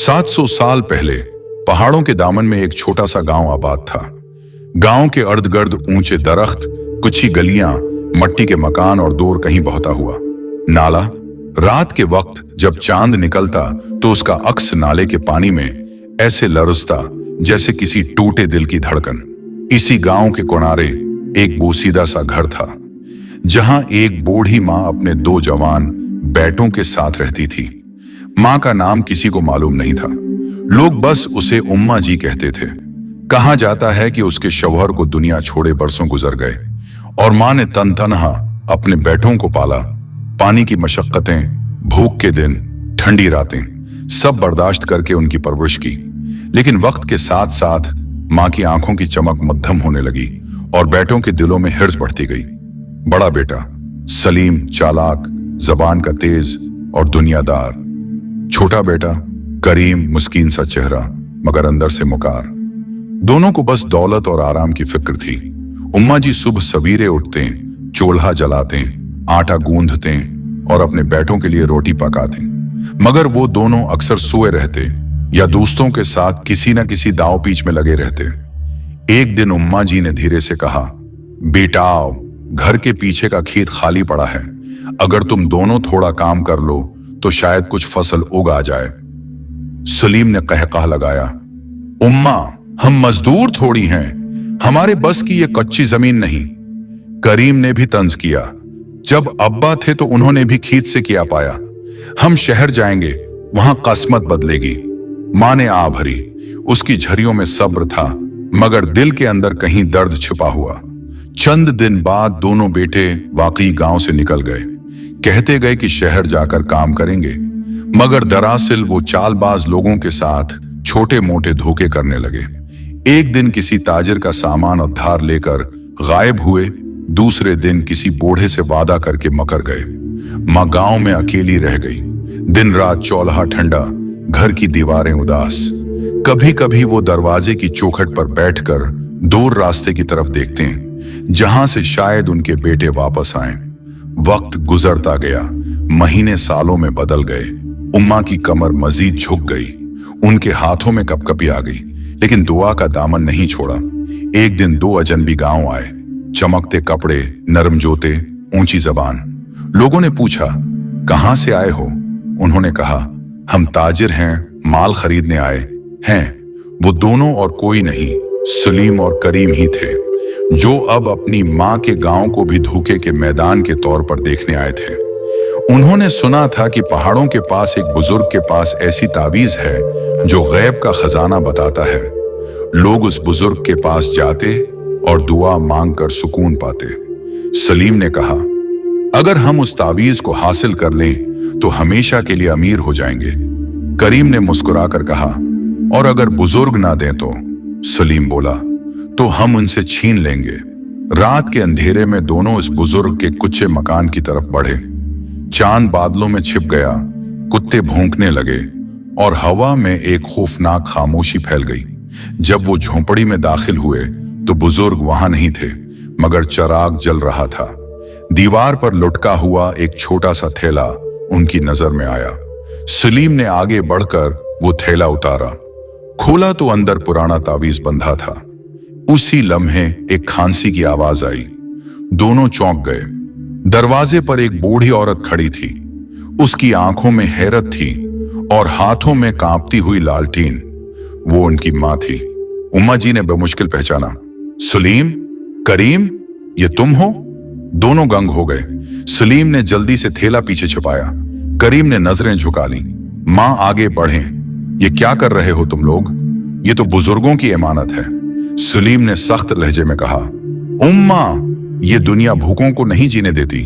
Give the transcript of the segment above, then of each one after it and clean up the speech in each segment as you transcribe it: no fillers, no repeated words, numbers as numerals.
700 साल पहले पहाड़ों के दामन में एक छोटा सा गांव आबाद था। गांव के अर्ध गर्द ऊंचे दरख्त, कुछ ही गलियां, मट्टी के मकान और दूर कहीं बहता हुआ नाला। रात के वक्त जब चांद निकलता तो उसका अक्स नाले के पानी में ऐसे लरजता जैसे किसी टूटे दिल की धड़कन। इसी गांव के किनारे एक बोसीदा सा घर था, जहां एक बूढ़ी माँ अपने 2 जवान बेटों के साथ रहती थी। माँ का नाम किसी को मालूम नहीं था, लोग बस उसे उम्मा जी कहते थे। कहा जाता है कि उसके शौहर को दुनिया छोड़े बरसों गुजर गए और माँ ने तनतनहा अपने बेटों को पाला। पानी की मशक्कतें, भूख के दिन, ठंडी रातें सब बर्दाश्त करके उनकी परवरिश की। लेकिन वक्त के साथ साथ माँ की आंखों की चमक मध्यम होने लगी और बेटों के दिलों में हिर्स बढ़ती गई। बड़ा बेटा सलीम चालाक, जबान का तेज और दुनियादार। छोटा बेटा करीम मुस्किन सा चेहरा मगर अंदर से मुकार। दोनों को बस दौलत और आराम की फिक्र थी। उम्मा जी सुबह सवेरे उठते, चूल्हा जलाते, आटा गूंधते और अपने बेटों के लिए रोटी पकाते, मगर वो दोनों अक्सर सोए रहते या दोस्तों के साथ किसी न किसी दाव पीच में लगे रहते। एक दिन उम्मा जी ने धीरे से कहा, बेटा घर के पीछे का खेत खाली पड़ा है, अगर तुम दोनों थोड़ा काम कर लो तो शायद कुछ फसल उग आ जाए। सलीम ने कहकहा लगाया, उम्मा हम मजदूर थोड़ी हैं, हमारे बस की ये कच्ची जमीन नहीं। करीम ने भी तंज किया, जब अब्बा थे तो उन्होंने भी खेत से किया पाया, हम शहर जाएंगे वहां किस्मत बदलेगी। मां ने आ भरी, उसकी झरियों में सब्र था मगर दिल के अंदर कहीं दर्द छिपा हुआ। चंद दिन बाद दोनों बेटे वाकई गांव से निकल गए। कहते गए कि शहर जाकर काम करेंगे, मगर दरअसल वो चालबाज लोगों के साथ छोटे मोटे धोखे करने लगे। एक दिन किसी ताजिर का सामान उधार लेकर गायब हुए, दूसरे दिन किसी बूढ़े से वादा करके मकर गए। माँ गांव में अकेली रह गई। दिन रात चौल्हा ठंडा, घर की दीवारें उदास। कभी कभी वो दरवाजे की चौखट पर बैठकर दूर रास्ते की तरफ देखते हैं, जहां से शायद उनके बेटे वापस आए। वक्त गुजरता गया, महीने सालों में बदल गए। उम्मा की कमर मजीद झुक गई, उनके हाथों में कपकपी आ गई, लेकिन दुआ का दामन नहीं छोड़ा। एक दिन 2 अजनबी गांव आए, चमकते कपड़े, नरम जूते, ऊंची जबान। लोगों ने पूछा, कहां से आए हो? उन्होंने कहा, हम ताजिर हैं, माल खरीदने आए हैं। वो दोनों और कोई नहीं, सलीम और करीम ही थे, जो अब अपनी माँ के गांव को भी धोखे के मैदान के तौर पर देखने आए थे। उन्होंने सुना था कि पहाड़ों के पास एक बुजुर्ग के पास ऐसी तावीज है जो गैब का खजाना बताता है। लोग उस बुजुर्ग के पास जाते और दुआ मांगकर सुकून पाते। सलीम ने कहा, अगर हम उस तावीज को हासिल कर लें तो हमेशा के लिए अमीर हो जाएंगे। करीम ने मुस्कुराकर कहा, और अगर बुजुर्ग ना दें तो? सलीम बोला, तो हम उनसे छीन लेंगे। रात के अंधेरे में दोनों इस बुजुर्ग के कुच्चे मकान की तरफ बढ़े। चांद बादलों में छिप गया, कुत्ते भौंकने लगे और हवा में एक खौफनाक खामोशी फैल गई। जब वो झोंपड़ी में दाखिल हुए तो बुजुर्ग वहां नहीं थे, मगर चिराग जल रहा था। दीवार पर लुटका हुआ एक छोटा सा थैला उनकी नजर में आया। सलीम ने आगे बढ़कर वो थैला उतारा, खोला तो अंदर पुराना तावीज बंधा था। उसी लम्हे एक खांसी की आवाज आई। दोनों चौंक गए। दरवाजे पर एक बूढ़ी औरत खड़ी थी। उसकी आंखों में हैरत थी और हाथों में कांपती हुई लालटीन। वो उनकी मां थी। उम्मा जी ने बेमुश्किल पहचाना, सलीम, करीम, ये तुम हो? दोनों गंग हो गए। सलीम ने जल्दी से थैला पीछे छिपाया। करीम ने नजरें झुका ली। मां आगे बढ़े, ये क्या कर रहे हो तुम लोग? ये तो बुजुर्गों की इमानत है। सलीम ने सख्त लहजे में कहा, उम्मा, ये दुनिया भूखों को नहीं जीने देती,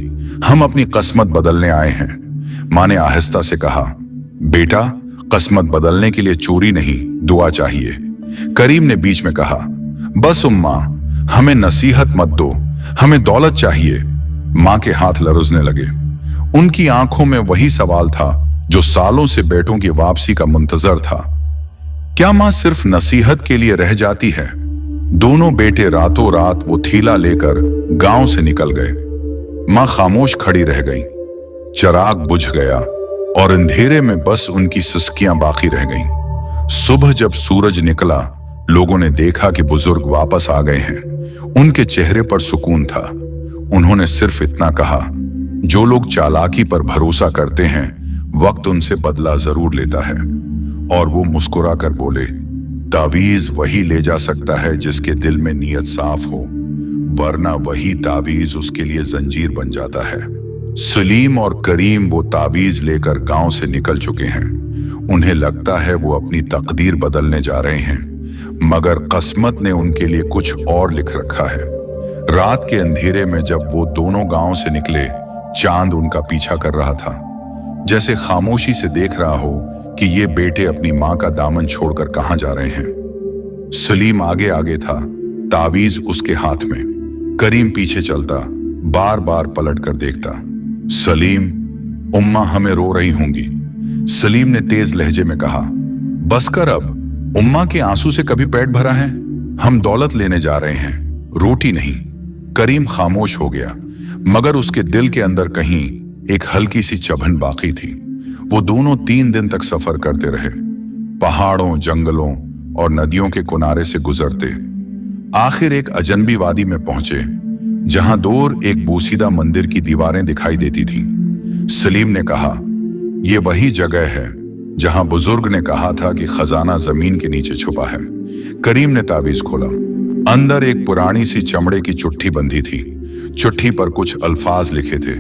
हम अपनी किस्मत बदलने आए हैं। मां ने आहिस्ता से कहा, बेटा, किस्मत बदलने के लिए चोरी नहीं, दुआ चाहिए। करीम ने बीच में कहा, बस उम्मा, हमें नसीहत मत दो, हमें दौलत चाहिए। मां के हाथ लरजने लगे। उनकी आंखों में वही सवाल था जो सालों से बेटों की वापसी का मुंतजर था। क्या मां सिर्फ नसीहत के लिए रह जाती है? दोनों बेटे रातों रात वो थैला लेकर गांव से निकल गए। मां खामोश खड़ी रह गई। चिराग बुझ गया और अंधेरे में बस उनकी सिसकियां बाकी रह गईं। सुबह जब सूरज निकला, लोगों ने देखा कि बुजुर्ग वापस आ गए हैं। उनके चेहरे पर सुकून था। उन्होंने सिर्फ इतना कहा, जो लोग चालाकी पर भरोसा करते हैं, वक्त उनसे बदला जरूर लेता है। और वो मुस्कुरा कर बोले, तावीज वही ले जा सकता है जिसके दिल में नीयत साफ हो, वरना वही तावीज उसके लिए जंजीर बन जाता है। सलीम और करीम वो तावीज लेकर गांव से निकल चुके हैं। उन्हें लगता है वो अपनी तकदीर बदलने जा रहे हैं, मगर किस्मत ने उनके लिए कुछ और लिख रखा है। रात के अंधेरे में जब वो दोनों गांव से निकले, चांद उनका पीछा कर रहा था, जैसे खामोशी से देख रहा हो कि ये बेटे अपनी मां का दामन छोड़कर कहां जा रहे हैं। सलीम आगे आगे था, तावीज उसके हाथ में। करीम पीछे चलता, बार बार पलट कर देखता। सलीम, उम्मा हमें रो रही होंगी। सलीम ने तेज लहजे में कहा, बस कर अब, उम्मा के आंसू से कभी पेट भरा है? हम दौलत लेने जा रहे हैं, रोटी नहीं। करीम खामोश हो गया, मगर उसके दिल के अंदर कहीं एक हल्की सी चुभन बाकी थी। वो दोनों 3 दिन तक सफर करते रहे, पहाड़ों, जंगलों और नदियों के किनारे से गुजरते। आखिर एक अजनबी वादी में पहुंचे, जहां दूर एक बोसीदा मंदिर की दीवारें दिखाई देती थीं। सलीम ने कहा, यह वही जगह है जहां बुजुर्ग ने कहा था कि खजाना जमीन के नीचे छुपा है। करीम ने तावीज खोला। अंदर एक पुरानी सी चमड़े की चिट्ठी बंधी थी। चिट्ठी पर कुछ अल्फाज लिखे थे,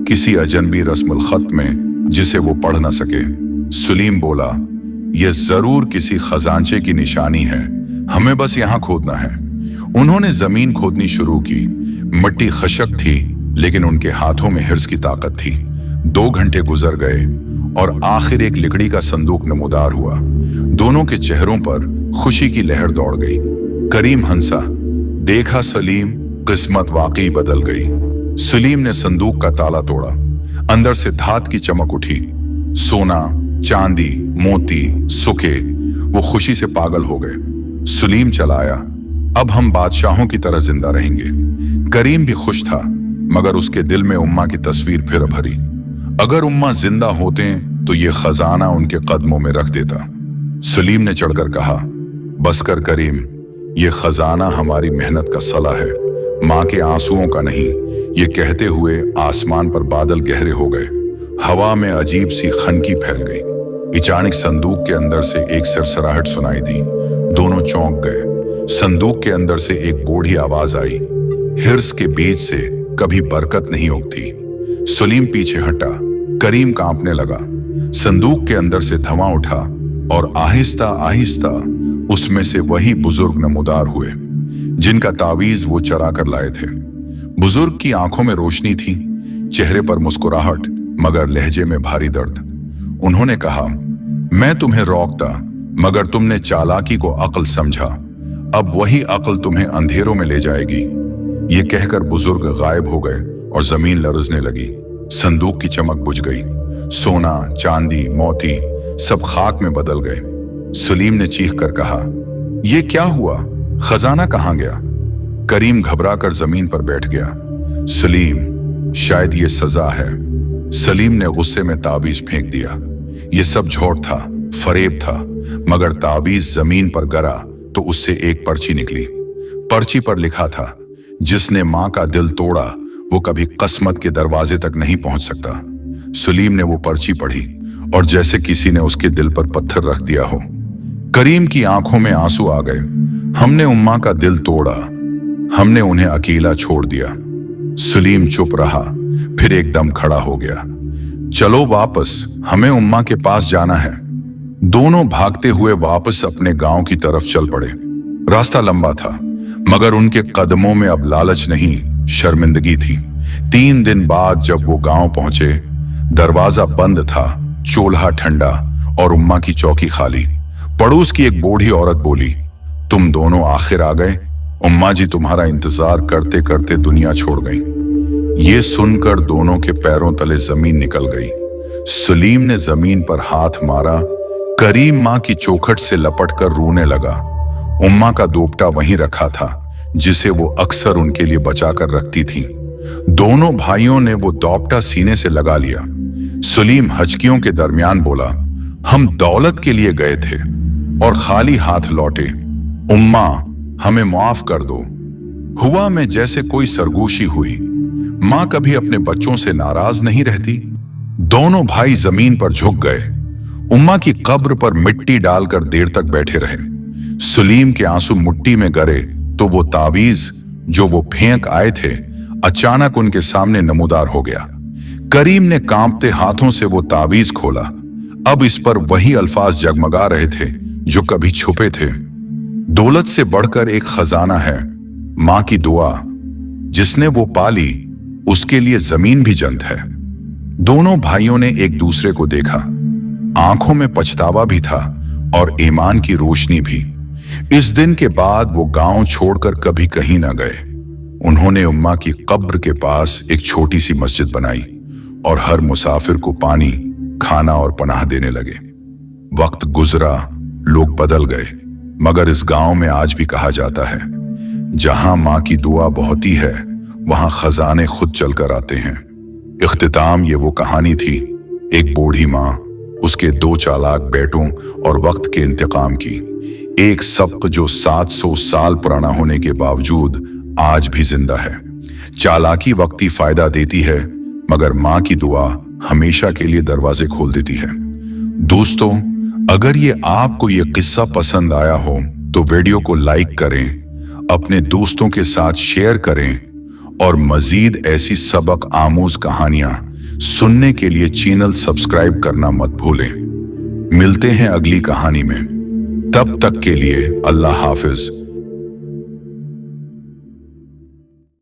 किसी अजनबी रस्मुल खत में, जिसे वो पढ़ न सके। सलीम बोला, यह जरूर किसी खजांचे की निशानी है, हमें बस यहां खोदना है। उन्होंने जमीन खोदनी शुरू की। मिट्टी खशक थी, लेकिन उनके हाथों में हिर्स की ताकत थी। 2 घंटे गुजर गए और आखिर एक लकड़ी का संदूक नमूदार हुआ। दोनों के चेहरों पर खुशी की लहर दौड़ गई। करीम हंसा, देखा सलीम, किस्मत वाकई बदल गई। सलीम ने संदूक का ताला तोड़ा। अंदर से धात की चमक उठी। सोना, चांदी, मोती, सुके। वो खुशी से पागल हो गए। सलीम चलाया, अब हम बादशाहों की तरह जिंदा रहेंगे। करीम भी खुश था, मगर उसके दिल में उम्मा की तस्वीर फिर भरी। अगर उम्मा जिंदा होते तो ये खजाना उनके कदमों में रख देता। सलीम ने चढ़कर कहा, बस कर करीम, ये खजाना हमारी मेहनत का सला है, मां के आंसुओं का नहीं। ये कहते हुए आसमान पर बादल गहरे हो गए। हवा में अजीब सी खनकी फैल गई। अचानक संदूक के अंदर से एक सरसराहट सुनाई दी। दोनों चौंक गए। संदूक के अंदर से एक बूढ़ी आवाज आई, हिर्स के बीज से कभी बरकत नहीं उगती। सलीम पीछे हटा। करीम कांपने लगा। संदूक के अंदर से धुआं उठा और आहिस्ता आहिस्ता उसमें से वही बुजुर्ग नमूदार हुए, जिनका तावीज वो चरा कर लाए थे। बुजुर्ग की आंखों में रोशनी थी, चेहरे पर मुस्कुराहट, मगर लहजे में भारी दर्द। उन्होंने कहा, मैं तुम्हें रोकता, मगर तुमने चालाकी को अक्ल समझा। अब वही अक्ल तुम्हें अंधेरों में ले जाएगी। ये कहकर बुजुर्ग गायब हो गए और जमीन लरजने लगी। संदूक की चमक बुझ गई। सोना, चांदी, मोती सब खाक में बदल गए। सलीम ने चीख कर कहा, यह क्या हुआ? खजाना कहां गया? करीम घबरा कर जमीन पर बैठ गया। सलीम, शायद ये सजा है। सलीम ने गुस्से में तावीज फेंक दिया। ये सब झूठ था, फरेब था, मगर तावीज जमीन पर गिरा तो उससे एक पर्ची निकली। पर्ची पर लिखा था, जिसने मां का दिल तोड़ा वो कभी किस्मत के दरवाजे तक नहीं पहुंच सकता। सलीम ने वो पर्ची पढ़ी और जैसे किसी ने उसके दिल पर पत्थर रख दिया हो। करीम की आंखों में आंसू आ गए। हमने उम्मा का दिल तोड़ा, हमने उन्हें अकेला छोड़ दिया। सलीम चुप रहा, फिर एकदम खड़ा हो गया। चलो वापस, हमें उम्मा के पास जाना है। दोनों भागते हुए वापस अपने गांव की तरफ चल पड़े। रास्ता लंबा था, मगर उनके कदमों में अब लालच नहीं, शर्मिंदगी थी। 3 दिन बाद जब वो गांव पहुंचे, दरवाजा बंद था, चूल्हा ठंडा और उम्मा की चौकी खाली। पड़ोस की एक बूढ़ी औरत बोली, तुम दोनों आखिर आ गए। उम्मा जी तुम्हारा इंतजार करते करते दुनिया छोड़ गई। ये सुनकर दोनों के पैरों तले जमीन निकल गई। सलीम ने जमीन पर हाथ मारा। करीम मां की चौखट से लपटकर रोने लगा। उम्मा का दोपटा वहीं रखा था, जिसे वो अक्सर उनके लिए बचा कर रखती थी। दोनों भाइयों ने वो दोपटा सीने से लगा लिया। सलीम हचकियों के दरमियान बोला, हम दौलत के लिए गए थे, और खाली हाथ लौटे। उम्मा, हमें माफ कर दो। हुआ में जैसे कोई सरगोशी हुई। मां कभी अपने बच्चों से नाराज नहीं रहती। दोनों भाई जमीन पर झुक गए। उम्मा की कब्र पर मिट्टी डालकर देर तक बैठे रहे। सलीम के आंसू मुट्ठी में गरे तो वो तावीज जो वो फेंक आए थे अचानक उनके सामने नमूदार हो गया। करीम ने कांपते हाथों से वो तावीज खोला। अब इस पर वही अल्फाज जगमगा रहे थे जो कभी छुपे थे। दौलत से बढ़कर एक खजाना है, मां की दुआ। जिसने वो पाली उसके लिए जमीन भी जन्नत है। दोनों भाइयों ने एक दूसरे को देखा। आंखों में पछतावा भी था और ईमान की रोशनी भी। इस दिन के बाद वो गांव छोड़कर कभी कहीं ना गए। उन्होंने उम्मा की कब्र के पास एक छोटी सी मस्जिद बनाई और हर मुसाफिर को पानी, खाना और पनाह देने लगे। वक्त गुजरा, लोग बदल गए, मगर इस गांव में आज भी कहा जाता है, जहां मां की दुआ बहती है वहां खजाने खुद चलकर आते हैं। इख्तिताम ये वो कहानी थी, एक बूढ़ी मां, उसके 2 चालाक बेटों और वक्त के इंतकाम की। एक सबक जो 700 साल पुराना होने के बावजूद आज भी जिंदा है। चालाकी वक्ती फायदा देती है, मगर मां की दुआ हमेशा के लिए दरवाजे खोल देती है। दोस्तों, अगर आपको ये किस्सा पसंद आया हो तो वीडियो को लाइक करें, अपने दोस्तों के साथ शेयर करें और मजीद ऐसी सबक आमूज कहानियां सुनने के लिए चैनल सब्सक्राइब करना मत भूलें। मिलते हैं अगली कहानी में। तब तक के लिए अल्लाह हाफिज।